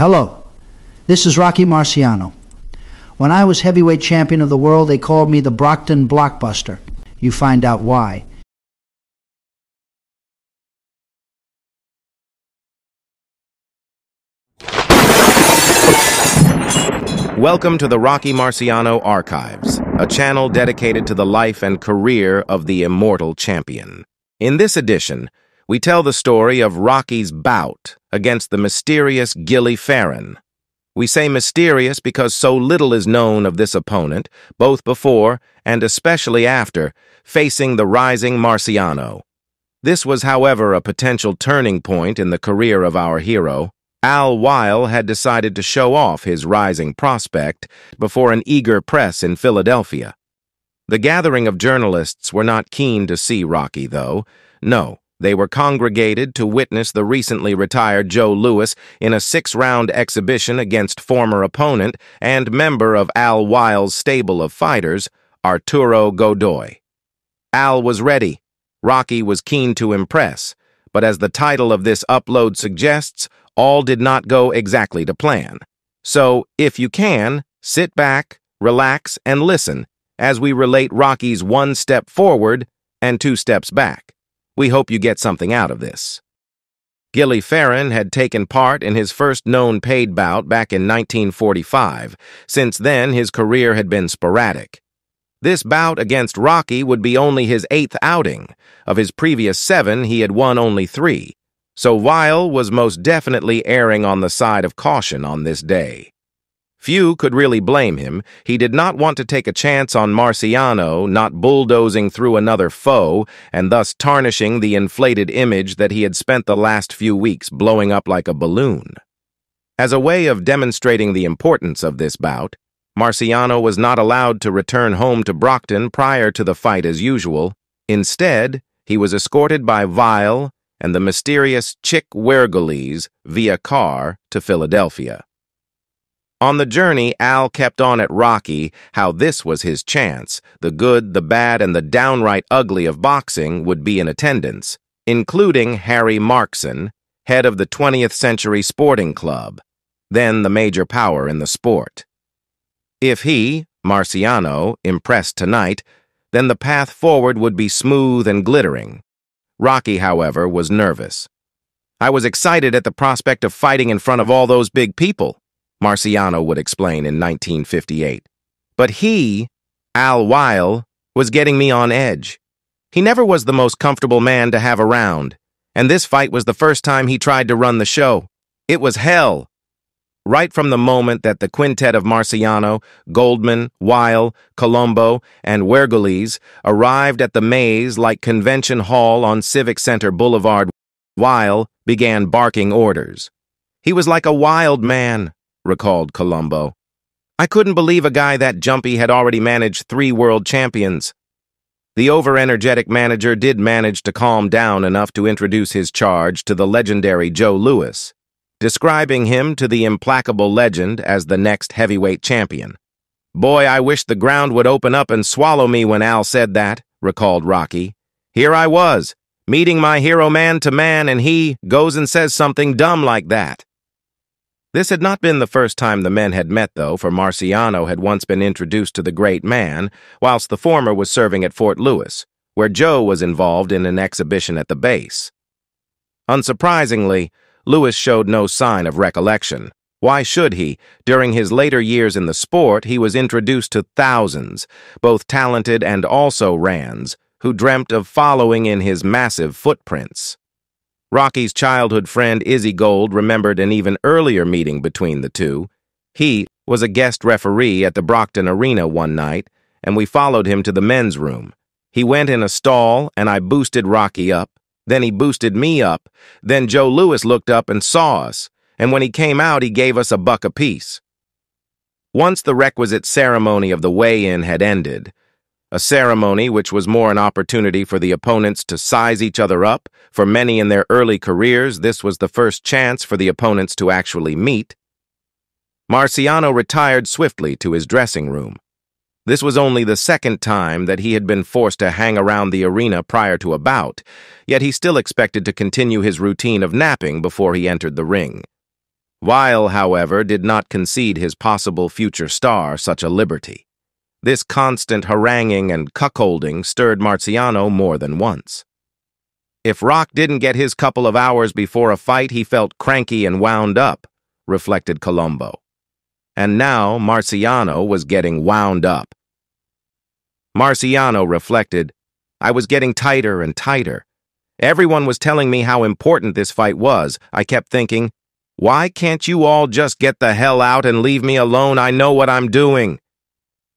Hello, this is Rocky Marciano. When I was heavyweight champion of the world, they called me the Brockton Blockbuster. You find out why. Welcome to the Rocky Marciano Archives, a channel dedicated to the life and career of the immortal champion. In this edition, we tell the story of Rocky's bout against the mysterious Gilly Ferron. We say mysterious because so little is known of this opponent, both before and especially after facing the rising Marciano. This was, however, a potential turning point in the career of our hero. Al Weil had decided to show off his rising prospect before an eager press in Philadelphia. The gathering of journalists were not keen to see Rocky, though. No, they were congregated to witness the recently retired Joe Louis in a 6-round exhibition against former opponent and member of Al Weil's stable of fighters, Arturo Godoy. Al was ready. Rocky was keen to impress. But as the title of this upload suggests, all did not go exactly to plan. So, if you can, sit back, relax, and listen as we relate Rocky's 1 step forward and 2 steps back. We hope you get something out of this. Gilly Ferron had taken part in his first known paid bout back in 1945. Since then, his career had been sporadic. This bout against Rocky would be only his 8th outing. Of his previous 7, he had won only 3. So Weil was most definitely erring on the side of caution on this day. Few could really blame him. He did not want to take a chance on Marciano not bulldozing through another foe and thus tarnishing the inflated image that he had spent the last few weeks blowing up like a balloon. As a way of demonstrating the importance of this bout, Marciano was not allowed to return home to Brockton prior to the fight as usual. Instead, he was escorted by Weil and the mysterious Chick Wergeles via car to Philadelphia. On the journey, Al kept on at Rocky how this was his chance. The good, the bad, and the downright ugly of boxing would be in attendance, including Harry Markson, head of the 20th Century Sporting Club, then the major power in the sport. If he, Marciano, impressed tonight, then the path forward would be smooth and glittering. Rocky, however, was nervous. "I was excited at the prospect of fighting in front of all those big people," Marciano would explain in 1958. But he, Al Weil, was getting me on edge. He never was the most comfortable man to have around, and this fight was the first time he tried to run the show. It was hell. Right from the moment that the quintet of Marciano, Goldman, Weil, Colombo, and Wergeles arrived at the maze like Convention Hall on Civic Center Boulevard, Weil began barking orders. "He was like a wild man," recalled Colombo. "I couldn't believe a guy that jumpy had already managed 3 world champions." The over-energetic manager did manage to calm down enough to introduce his charge to the legendary Joe Louis, describing him to the implacable legend as the next heavyweight champion. "Boy, I wish the ground would open up and swallow me when Al said that," recalled Rocky. "Here I was, meeting my hero man to man, and he goes and says something dumb like that." This had not been the first time the men had met, though, for Marciano had once been introduced to the great man, whilst the former was serving at Fort Lewis, where Joe was involved in an exhibition at the base. Unsurprisingly, Louis showed no sign of recollection. Why should he? During his later years in the sport, he was introduced to thousands, both talented and also Rands, who dreamt of following in his massive footprints. Rocky's childhood friend Izzy Gold remembered an even earlier meeting between the two. He was a guest referee at the Brockton Arena one night, and we followed him to the men's room. He went in a stall, and I boosted Rocky up. Then he boosted me up. Then Joe Louis looked up and saw us, and when he came out, he gave us $1 apiece. Once the requisite ceremony of the weigh-in had ended, a ceremony which was more an opportunity for the opponents to size each other up. For many in their early careers, this was the first chance for the opponents to actually meet. Marciano retired swiftly to his dressing room. This was only the 2nd time that he had been forced to hang around the arena prior to a bout, yet he still expected to continue his routine of napping before he entered the ring. Weil, however, did not concede his possible future star such a liberty. This constant haranguing and cuckolding stirred Marciano more than once. If Rock didn't get his couple of hours before a fight, he felt cranky and wound up, reflected Colombo. And now Marciano was getting wound up. Marciano reflected, I was getting tighter and tighter. Everyone was telling me how important this fight was. I kept thinking, why can't you all just get the hell out and leave me alone? I know what I'm doing.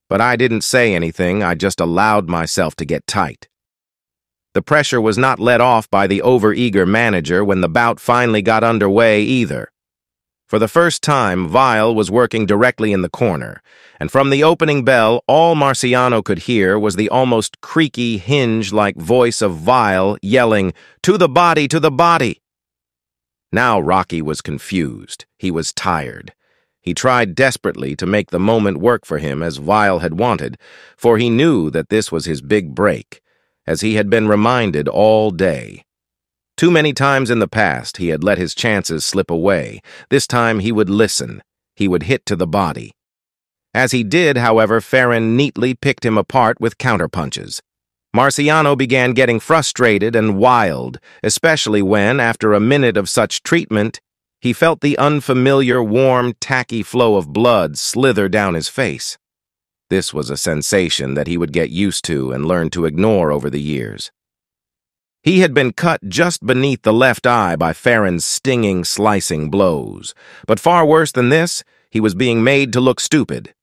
But I didn't say anything. I just allowed myself to get tight. The pressure was not let off by the overeager manager when the bout finally got underway either. For the first time, Weil was working directly in the corner, and from the opening bell, all Marciano could hear was the almost creaky, hinge-like voice of Weil yelling, "To the body, to the body!" Now Rocky was confused. He was tired. He tried desperately to make the moment work for him as Weil had wanted, for he knew that this was his big break, as he had been reminded all day. Too many times in the past he had let his chances slip away. This time he would listen. He would hit to the body. As he did, however, Ferron neatly picked him apart with counterpunches. Marciano began getting frustrated and wild, especially when, after a minute of such treatment, he felt the unfamiliar, warm, tacky flow of blood slither down his face. This was a sensation that he would get used to and learn to ignore over the years. He had been cut just beneath the left eye by Ferron's stinging, slicing blows. But far worse than this, he was being made to look stupid.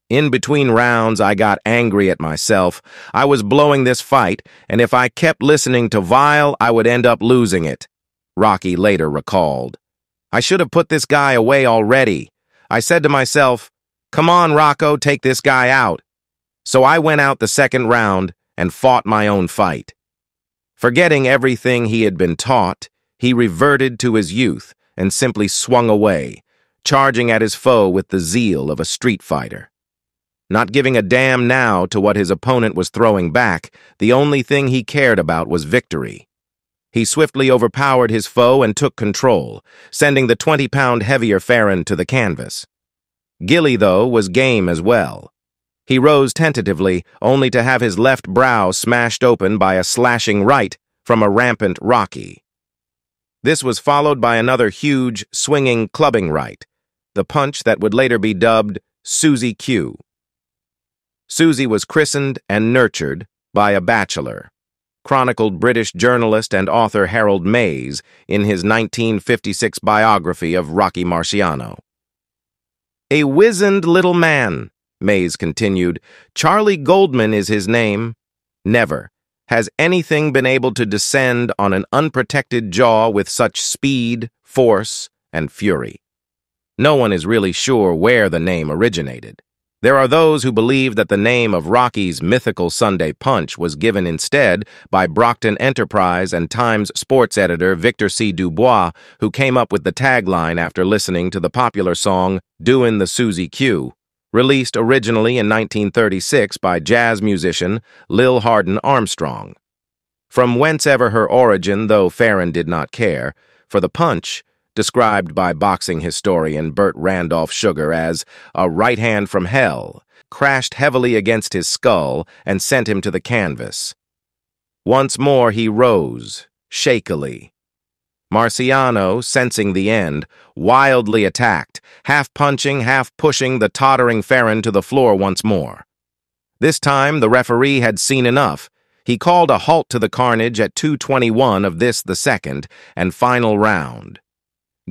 In between rounds, I got angry at myself. I was blowing this fight, and if I kept listening to Weil, I would end up losing it, Rocky later recalled. I should have put this guy away already. I said to myself, come on, Rocco, take this guy out. So I went out the second round and fought my own fight. Forgetting everything he had been taught, he reverted to his youth and simply swung away, charging at his foe with the zeal of a street fighter. Not giving a damn now to what his opponent was throwing back, the only thing he cared about was victory. He swiftly overpowered his foe and took control, sending the 20-pound heavier Ferron to the canvas. Gilly, though, was game as well. He rose tentatively, only to have his left brow smashed open by a slashing right from a rampant Rocky. This was followed by another huge, swinging, clubbing right, the punch that would later be dubbed Susie Q. Susie was christened and nurtured by a bachelor, chronicled British journalist and author Harold Mays in his 1956 biography of Rocky Marciano. A wizened little man, Mays continued. Charlie Goldman is his name. Never has anything been able to descend on an unprotected jaw with such speed, force, and fury. No one is really sure where the name originated. There are those who believe that the name of Rocky's mythical Sunday punch was given instead by Brockton Enterprise and Times sports editor Victor C. Dubois, who came up with the tagline after listening to the popular song Doin' the Susie Q, released originally in 1936 by jazz musician Lil Hardin Armstrong. From whencever her origin, though Ferron did not care, for the punch, described by boxing historian Burt Randolph Sugar as a right hand from hell, crashed heavily against his skull and sent him to the canvas. Once more he rose, shakily. Marciano, sensing the end, wildly attacked, half punching, half pushing the tottering Ferron to the floor once more. This time the referee had seen enough. He called a halt to the carnage at 2:21 of this, the second, and final round.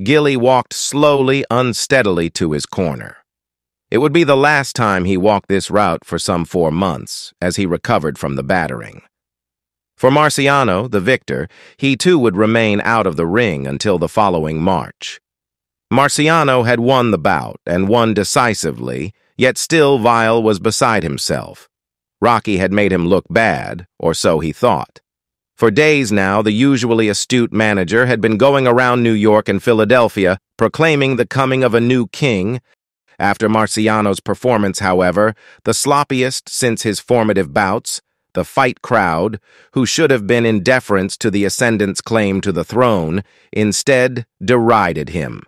Gilly walked slowly, unsteadily to his corner. It would be the last time he walked this route for some 4 months, as he recovered from the battering. For Marciano, the victor, he too would remain out of the ring until the following March. Marciano had won the bout, and won decisively, yet still Weil was beside himself. Rocky had made him look bad, or so he thought. For days now, the usually astute manager had been going around New York and Philadelphia, proclaiming the coming of a new king. After Marciano's performance, however, the sloppiest since his formative bouts, the fight crowd, who should have been in deference to the ascendant's claim to the throne, instead derided him.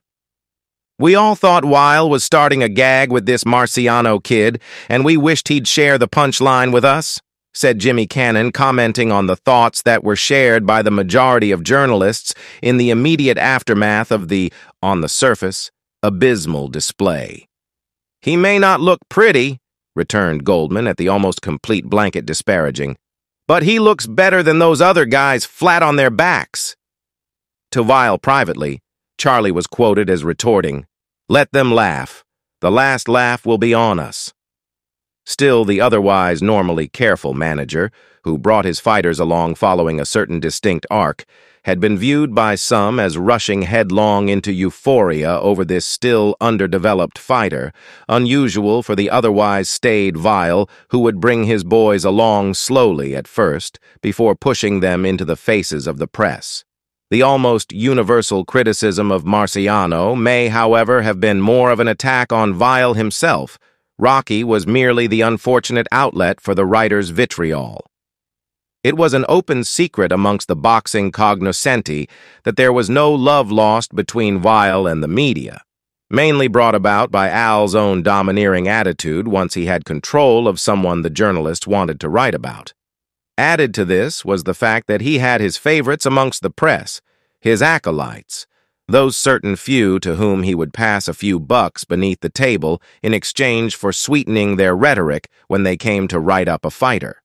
We all thought Weil was starting a gag with this Marciano kid, and we wished he'd share the punchline with us, said Jimmy Cannon, commenting on the thoughts that were shared by the majority of journalists in the immediate aftermath of the, on the surface, abysmal display. "He may not look pretty," returned Goldman at the almost complete blanket disparaging, "but he looks better than those other guys flat on their backs." To Weil privately, Charlie was quoted as retorting, "Let them laugh. The last laugh will be on us." Still, the otherwise normally careful manager, who brought his fighters along following a certain distinct arc, had been viewed by some as rushing headlong into euphoria over this still underdeveloped fighter, unusual for the otherwise staid Weil, who would bring his boys along slowly at first, before pushing them into the faces of the press. The almost universal criticism of Marciano may, however, have been more of an attack on Weil himself. Rocky was merely the unfortunate outlet for the writer's vitriol. It was an open secret amongst the boxing cognoscenti that there was no love lost between Weil and the media, mainly brought about by Al's own domineering attitude once he had control of someone the journalist wanted to write about. Added to this was the fact that he had his favorites amongst the press, his acolytes, those certain few to whom he would pass a few bucks beneath the table in exchange for sweetening their rhetoric when they came to write up a fighter.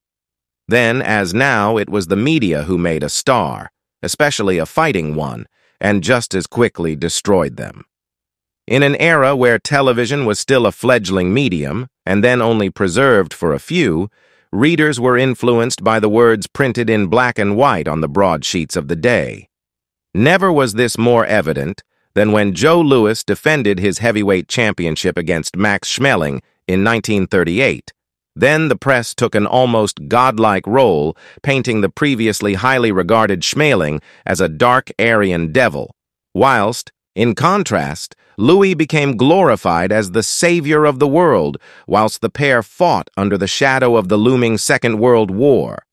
Then, as now, it was the media who made a star, especially a fighting one, and just as quickly destroyed them. In an era where television was still a fledgling medium, and then only preserved for a few, readers were influenced by the words printed in black and white on the broadsheets of the day. Never was this more evident than when Joe Louis defended his heavyweight championship against Max Schmeling in 1938. Then the press took an almost godlike role, painting the previously highly regarded Schmeling as a dark Aryan devil, whilst, in contrast, Louis became glorified as the savior of the world, whilst the pair fought under the shadow of the looming Second World War.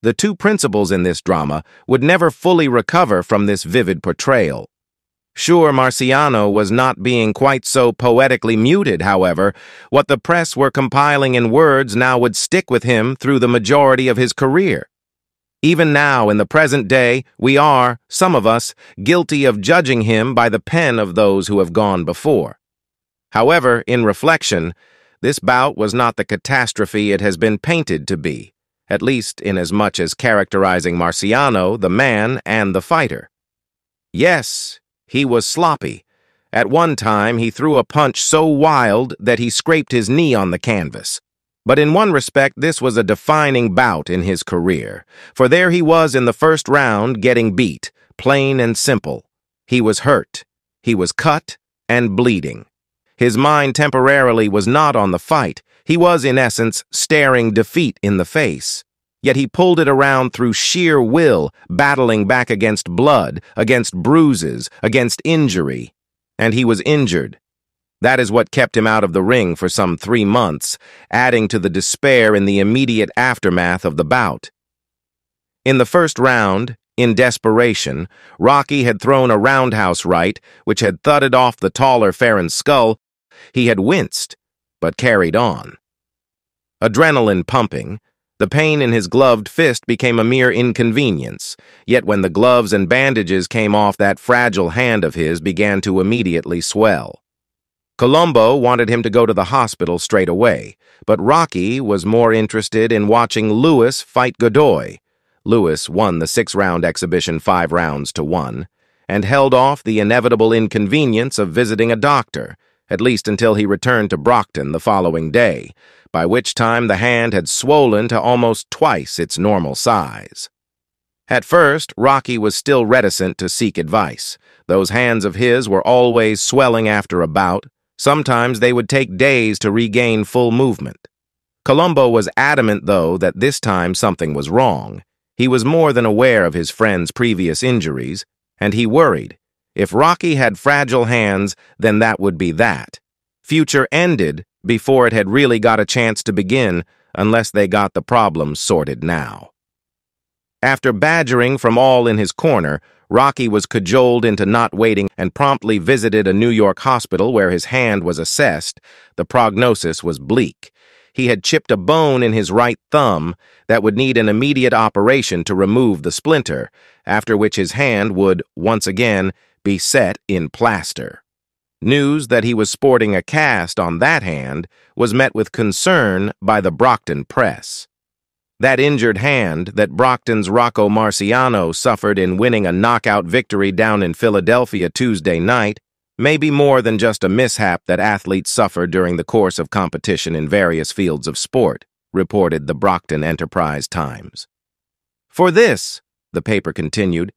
The two principals in this drama would never fully recover from this vivid portrayal. Sure, Marciano was not being quite so poetically muted, however. What the press were compiling in words now would stick with him through the majority of his career. Even now, in the present day, we are, some of us, guilty of judging him by the pen of those who have gone before. However, in reflection, this bout was not the catastrophe it has been painted to be, at least inasmuch as characterizing Marciano, the man and the fighter. Yes, he was sloppy. At one time, he threw a punch so wild that he scraped his knee on the canvas. But in one respect, this was a defining bout in his career, for there he was in the first round getting beat, plain and simple. He was hurt, he was cut and bleeding. His mind temporarily was not on the fight. He was, in essence, staring defeat in the face. Yet he pulled it around through sheer will, battling back against blood, against bruises, against injury. And he was injured. That is what kept him out of the ring for some 3 months, adding to the despair in the immediate aftermath of the bout. In the first round, in desperation, Rocky had thrown a roundhouse right, which had thudded off the taller Ferron's skull. He had winced, but carried on. Adrenaline pumping, the pain in his gloved fist became a mere inconvenience, yet when the gloves and bandages came off, that fragile hand of his began to immediately swell. Colombo wanted him to go to the hospital straight away, but Rocky was more interested in watching Louis fight Godoy. Louis won the 6-round exhibition 5 rounds to 1, and held off the inevitable inconvenience of visiting a doctor, at least until he returned to Brockton the following day, by which time the hand had swollen to almost twice its normal size. At first, Rocky was still reticent to seek advice. Those hands of his were always swelling after a bout. Sometimes they would take days to regain full movement. Colombo was adamant, though, that this time something was wrong. He was more than aware of his friend's previous injuries, and he worried. If Rocky had fragile hands, then that would be that. Future ended before it had really got a chance to begin, unless they got the problem sorted now. After badgering from all in his corner, Rocky was cajoled into not waiting and promptly visited a New York hospital where his hand was assessed. The prognosis was bleak. He had chipped a bone in his right thumb that would need an immediate operation to remove the splinter, after which his hand would, once again, be set in plaster. News that he was sporting a cast on that hand was met with concern by the Brockton press. That injured hand that Brockton's Rocco Marciano suffered in winning a knockout victory down in Philadelphia Tuesday night may be more than just a mishap that athletes suffer during the course of competition in various fields of sport, reported the Brockton Enterprise-Times. For this, the paper continued,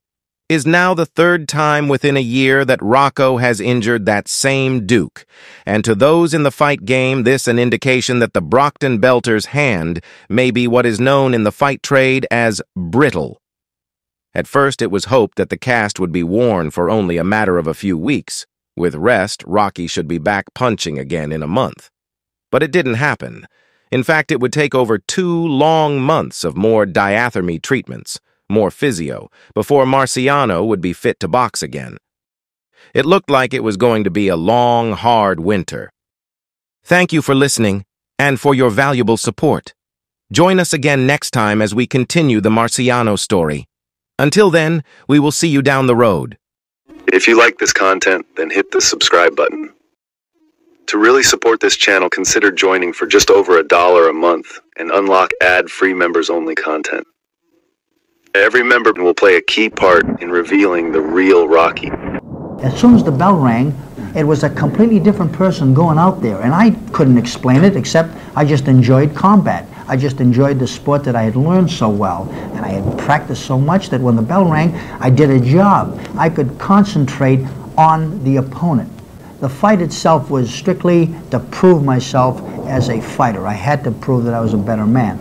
is now the third time within a year that Rocco has injured that same Duke, and to those in the fight game, this an indication that the Brockton belter's hand may be what is known in the fight trade as brittle. At first, it was hoped that the cast would be worn for only a matter of a few weeks. With rest, Rocky should be back punching again in a month. But it didn't happen. In fact, it would take over 2 long months of more diathermy treatments, more physio, before Marciano would be fit to box again. It looked like it was going to be a long, hard winter. Thank you for listening and for your valuable support. Join us again next time as we continue the Marciano story. Until then, we will see you down the road. If you like this content, then hit the subscribe button. To really support this channel, consider joining for just over $1 a month and unlock ad-free members-only content. Every member will play a key part in revealing the real Rocky. As soon as the bell rang, it was a completely different person going out there, and I couldn't explain it except I just enjoyed combat. I just enjoyed the sport that I had learned so well, and I had practiced so much that when the bell rang, I did a job. I could concentrate on the opponent. The fight itself was strictly to prove myself as a fighter. I had to prove that I was a better man.